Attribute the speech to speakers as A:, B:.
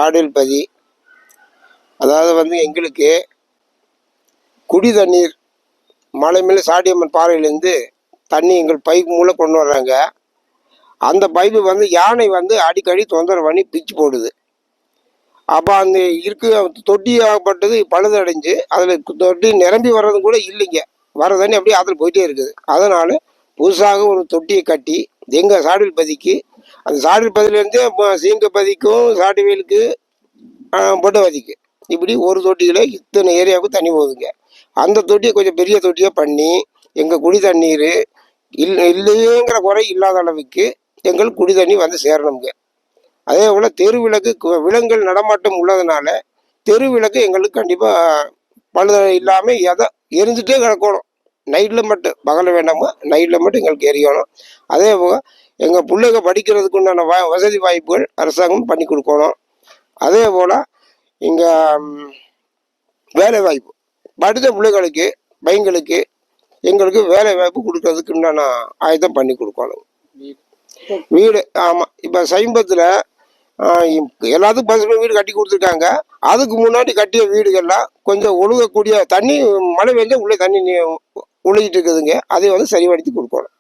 A: சாடில்பதி. அதாவது எங்களுக்கு குடி தண்ணீர் மலை மேலே சாடியம்மன் பாறையிலேருந்து தண்ணி எங்கள் பைப் மூலம் கொண்டு வர்றாங்க. அந்த பைப்பு யானை அடிக்கடி தொந்தரவு பண்ணி பிச்சு போடுது. அப்போ அந்த தொட்டி ஆகப்பட்டது பழுதடைஞ்சு அதில் தொட்டி நிரம்பி வர்றது கூட இல்லைங்க. வர தண்ணி அப்படியே அதில் போயிட்டே இருக்குது. அதனால் புதுசாக ஒரு தொட்டியை கட்டி எங்கள் சாடில்பதிக்கு, அந்த சாடில்பதியிலேருந்து சீங்கப்பதிக்கும் சாடிவேலுக்கு பொட்டவதிக்கு இப்படி ஒரு தொட்டியில் இத்தனை ஏரியாவுக்கு தண்ணி போகுதுங்க. அந்த தொட்டியை கொஞ்சம் பெரிய தொட்டியாக பண்ணி எங்கள் குடி தண்ணீர் இல்லைங்கிற குறை இல்லாத அளவுக்கு எங்கள் குடி தண்ணி சேரணுங்க. அதே போல் தெருவிளக்கு விலங்குகள் நடமாட்டம் உள்ளதுனால தெருவிளக்கு எங்களுக்கு கண்டிப்பாக பழுத இல்லாமல் எரிஞ்சிட்டே கிடக்கணும். நைட்டில் மட்டும், பகலில் வேண்டாமா, நைட்டில் மட்டும் எங்களுக்கு எரியணும். அதே போல் எங்கள் பிள்ளைங்க படிக்கிறதுக்கு உண்டான வசதி வாய்ப்புகள் அரசாங்கம் பண்ணி கொடுக்கணும். அதே போல் இங்கே வேலை வாய்ப்பு படித்த பிள்ளைகளுக்கு பையங்களுக்கு எங்களுக்கு வேலை வாய்ப்பு கொடுக்கறதுக்கு உண்டான ஆயத்தம் பண்ணி கொடுக்கணும். வீடு ஆமாம், இப்போ சமீபத்தில் எல்லாத்துக்கும் பசுமை வீடு கட்டி கொடுத்துருக்காங்க. அதுக்கு முன்னாடி கட்டிய வீடுகள்லாம் கொஞ்சம் ஒழுகக்கூடிய தண்ணி மழை பெஞ்சா உள்ளே தண்ணி ஒழுகிட்டு இருக்குதுங்க. அதை சரிப்படுத்தி கொடுக்கணும்.